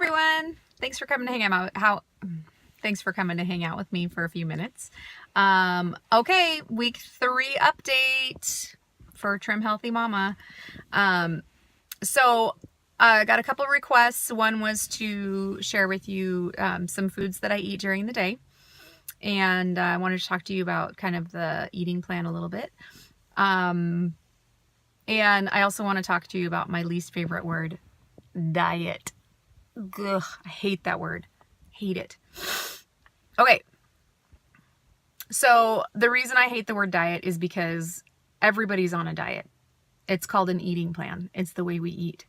everyone. Thanks for coming to hang out with me for a few minutes. Okay, week 3 update for Trim Healthy Mama. So I got a couple of requests. One was to share with you some foods that I eat during the day. And I wanted to talk to you about kind of the eating plan a little bit. And I also want to talk to you about my least favorite word, diet. Ugh, I hate that word. Hate it. Okay. So the reason I hate the word diet is because everybody's on a diet. It's called an eating plan. It's the way we eat.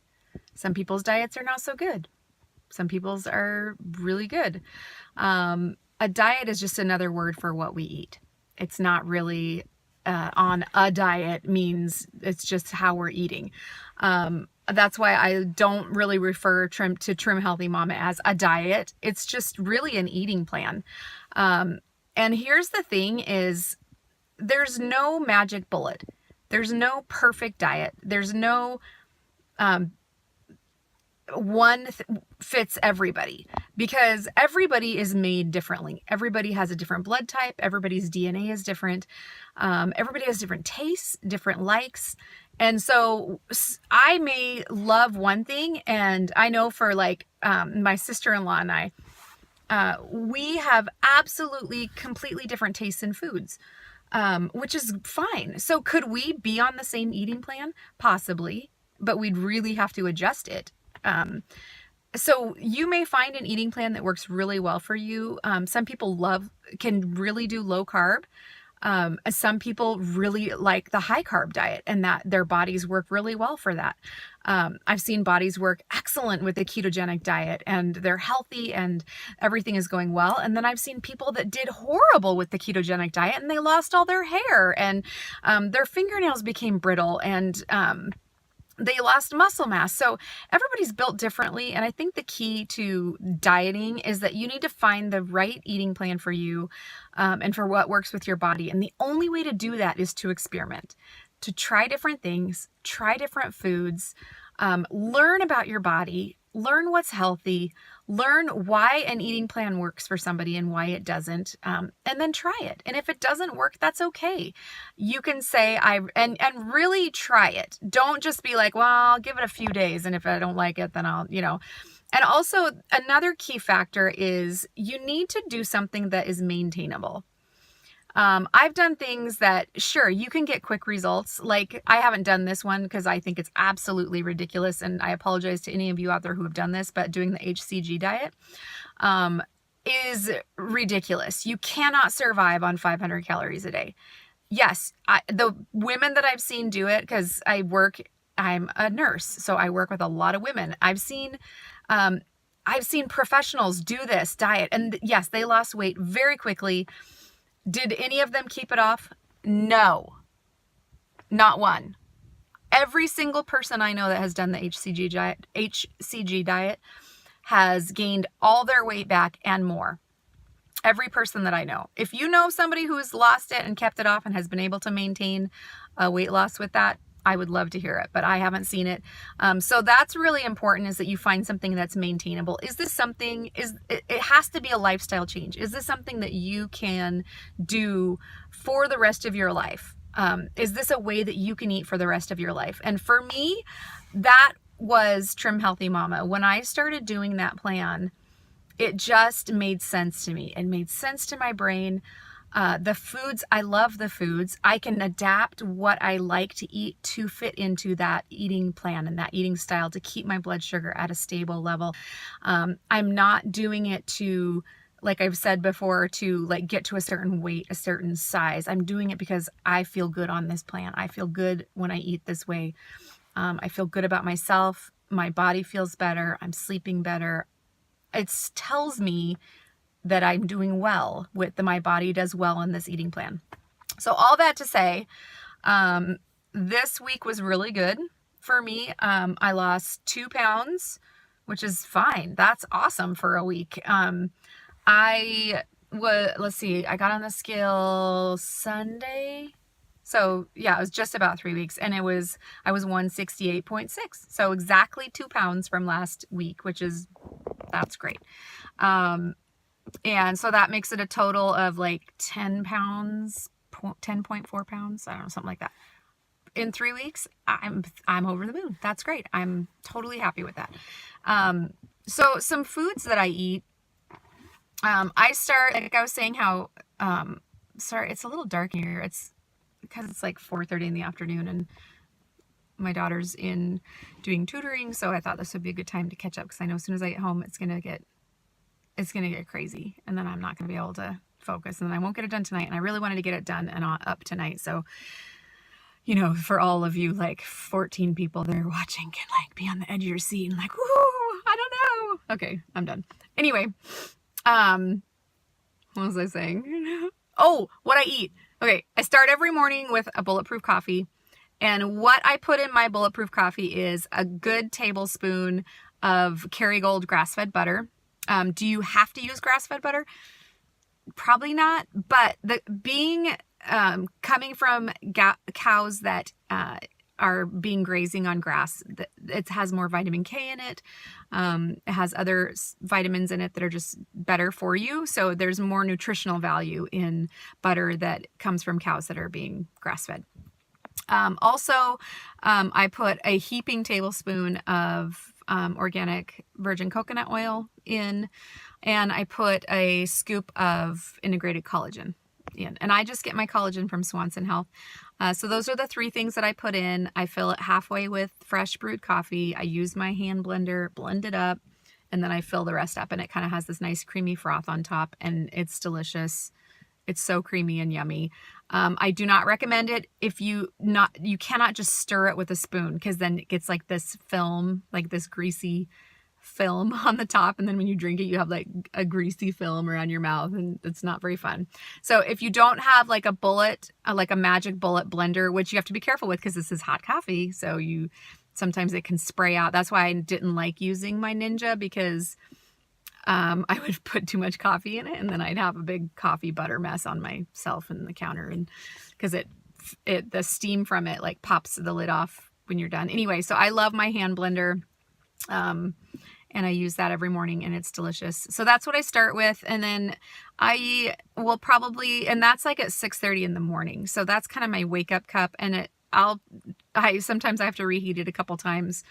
Some people's diets are not so good. Some people's are really good. A diet is just another word for what we eat. It's not really on a diet means it's just how we're eating. That's why I don't really refer to Trim Healthy Mama as a diet. It's just really an eating plan. And here's the thing is there's no magic bullet. There's no perfect diet. There's no one fits everybody, because everybody is made differently. Everybody has a different blood type. Everybody's DNA is different. Everybody has different tastes, different likes. And so I may love one thing, and I know for like my sister-in-law and I, we have absolutely completely different tastes in foods, which is fine. So could we be on the same eating plan? Possibly, but we'd really have to adjust it. So you may find an eating plan that works really well for you. Some people can really do low carb. Some people really like the high carb diet, and that their bodies work really well for that. I've seen bodies work excellent with the ketogenic diet, and they're healthy and everything is going well. And then I've seen people that did horrible with the ketogenic diet, and they lost all their hair, and their fingernails became brittle, and they lost muscle mass. So everybody's built differently. And I think the key to dieting is that you need to find the right eating plan for you, and for what works with your body. And the only way to do that is to experiment, to try different things, try different foods, learn about your body, learn what's healthy, learn why an eating plan works for somebody and why it doesn't, and then try it. And if it doesn't work, that's okay. You can say, and really try it. Don't just be like, well, I'll give it a few days, and if I don't like it, then I'll. And also another key factor is you need to do something that is maintainable. I've done things that, sure, you can get quick results. Like, I haven't done this one because I think it's absolutely ridiculous. And I apologize to any of you out there who have done this, but doing the HCG diet is ridiculous. You cannot survive on 500 calories a day. Yes, the women that I've seen do it, because I'm a nurse, so I work with a lot of women. I've seen professionals do this diet, and yes, they lost weight very quickly. Did any of them keep it off? No, not one. Every single person I know that has done the HCG diet has gained all their weight back and more. Every person that I know. If you know somebody who's lost it and kept it off and has been able to maintain a weight loss with that, I would love to hear it, but I haven't seen it. So that's really important, is that you find something that's maintainable. Is this something, it has to be a lifestyle change. Is this something that you can do for the rest of your life? Is this a way that you can eat for the rest of your life? And for me, that was Trim Healthy Mama. When I started doing that plan, it just made sense to me. It made sense to my brain. The foods, I love the foods. I can adapt what I like to eat to fit into that eating plan and that eating style to keep my blood sugar at a stable level. I'm not doing it to, like I've said before, to like get to a certain weight, a certain size. I'm doing it because I feel good on this plan. I feel good when I eat this way. I feel good about myself. My body feels better. I'm sleeping better. It tells me that I'm doing well my body does well on this eating plan. So all that to say, this week was really good for me. I lost 2 pounds, which is fine. That's awesome for a week. Let's see, I got on the scale Sunday. So yeah, it was just about 3 weeks, and I was 168.6. So exactly 2 pounds from last week, which is that's great. And so that makes it a total of like 10 pounds, 10.4 pounds. I don't know, something like that. In 3 weeks, I'm over the moon. That's great. I'm totally happy with that. So some foods that I eat, I start, like I was saying how, sorry, it's a little dark here. It's because it's like 4:30 in the afternoon and my daughter's in doing tutoring. So I thought this would be a good time to catch up because I know as soon as I get home, it's going to get crazy. And then I'm not going to be able to focus and then I won't get it done tonight. And I really wanted to get it done and up tonight. So, you know, for all of you, like 14 people that are watching can like be on the edge of your seat and like, woo, I don't know. Okay, I'm done. Anyway, what was I saying? Oh, what I eat. Okay, I start every morning with a bulletproof coffee. And what I put in my bulletproof coffee is a good tablespoon of Kerrygold grass-fed butter. Do you have to use grass-fed butter? Probably not, but coming from cows that are being grazing on grass, it has more vitamin K in it. It has other vitamins in it that are just better for you. So there's more nutritional value in butter that comes from cows that are being grass-fed. Also, I put a heaping tablespoon of organic virgin coconut oil in, and I put a scoop of integrated collagen in. And I just get my collagen from Swanson Health. So those are the 3 things that I put in. I fill it halfway with fresh brewed coffee. I use my hand blender, blend it up, and then I fill the rest up. And it kind of has this nice creamy froth on top, and it's delicious. It's so creamy and yummy. I do not recommend it if you cannot just stir it with a spoon because then it gets like this film, like this greasy film on the top. And then when you drink it, you have like a greasy film around your mouth and it's not very fun. So if you don't have like a magic bullet blender, which you have to be careful with because this is hot coffee. So sometimes it can spray out. That's why I didn't like using my Ninja because I would put too much coffee in it and then I'd have a big coffee butter mess on myself and the counter, and because the steam from it like pops the lid off when you're done. Anyway, so I love my hand blender. And I use that every morning and it's delicious. So that's what I start with. And then I will probably, and that's like at 6:30 in the morning. So that's kind of my wake up cup. And sometimes I have to reheat it a couple times,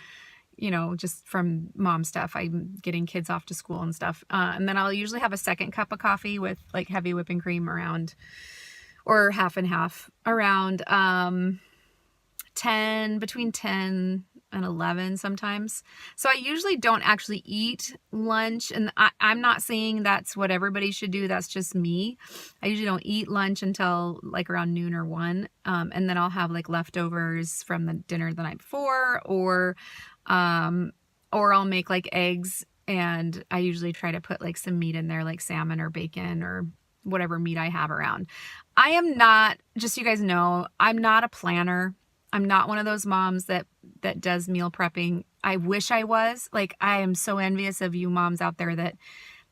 you know, just from mom stuff. I'm getting kids off to school and stuff. And then I'll usually have a second cup of coffee with like heavy whipping cream around, or half and half around, between 10 and 11 sometimes. So I usually don't actually eat lunch, and I'm not saying that's what everybody should do. That's just me. I usually don't eat lunch until like around noon or 1. And then I'll have like leftovers from the dinner the night before, or I'll make like eggs, and I usually try to put like some meat in there, like salmon or bacon or whatever meat I have around. I am not, just so you guys know, I'm not a planner. I'm not one of those moms that does meal prepping. I wish I was. Like, I am so envious of you moms out there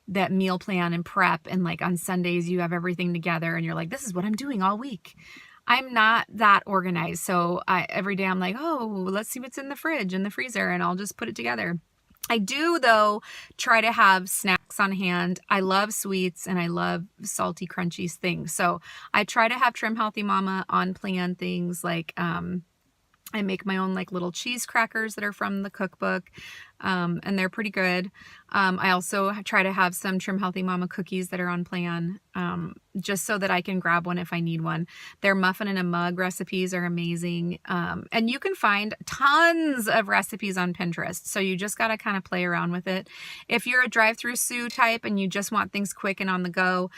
that meal plan and prep, and like on Sundays you have everything together and you're like, this is what I'm doing all week. I'm not that organized. So every day I'm like, oh, let's see what's in the fridge and the freezer, and I'll just put it together. I do, though, try to have snacks on hand. I love sweets and I love salty, crunchy things. So I try to have Trim Healthy Mama on plan things like, I make my own like little cheese crackers that are from the cookbook, and they're pretty good. I also try to have some Trim Healthy Mama cookies that are on plan, just so that I can grab one if I need one. Their muffin in a mug recipes are amazing. And you can find tons of recipes on Pinterest. So you just got to kind of play around with it. If you're a drive-through Sue type and you just want things quick and on the go,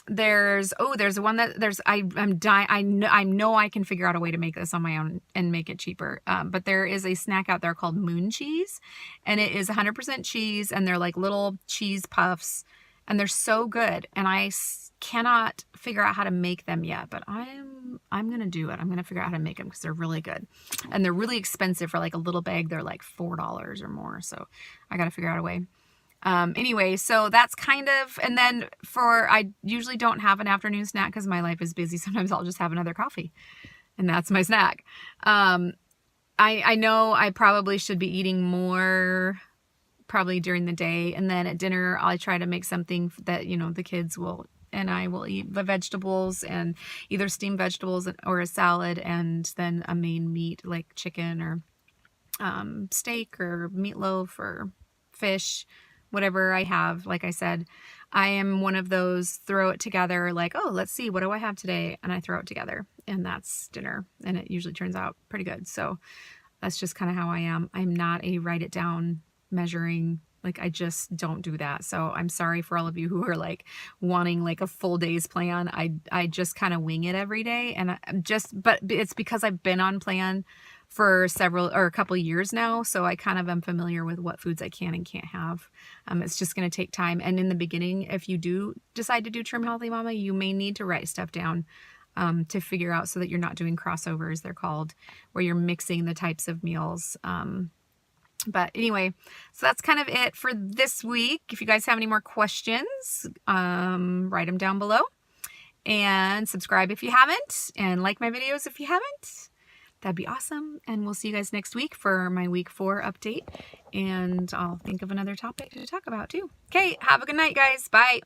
there's one that I know I can figure out a way to make this on my own and make it cheaper. But there is a snack out there called Moon Cheese, and it is 100% cheese, and they're like little cheese puffs, and they're so good. And I cannot figure out how to make them yet, but I'm going to do it. I'm going to figure out how to make them because they're really good, and they're really expensive for like a little bag. They're like $4 or more. So I got to figure out a way. Anyway, so that's kind of, and then I usually don't have an afternoon snack because my life is busy. Sometimes I'll just have another coffee, and that's my snack. I know I probably should be eating more probably during the day. And then at dinner, I try to make something that, you know, the kids will and I will eat the vegetables, and either steamed vegetables or a salad, and then a main meat like chicken or steak or meatloaf or fish, whatever I have. Like I said, I am one of those throw it together, like, oh, let's see, what do I have today? And I throw it together, and that's dinner. And it usually turns out pretty good. So that's just kind of how I am. I'm not a write it down measuring, like I just don't do that. So I'm sorry for all of you who are like wanting like a full day's plan. I just kind of wing it every day, and but it's because I've been on plan for a couple of years now. So I kind of am familiar with what foods I can and can't have. It's just going to take time. And in the beginning, if you do decide to do Trim Healthy Mama, you may need to write stuff down to figure out, so that you're not doing crossovers, they're called, where you're mixing the types of meals. But anyway, so that's kind of it for this week. If you guys have any more questions, write them down below, and subscribe if you haven't, and like my videos if you haven't. That'd be awesome. And we'll see you guys next week for my week 4 update, and I'll think of another topic to talk about too. Okay, have a good night, guys. Bye.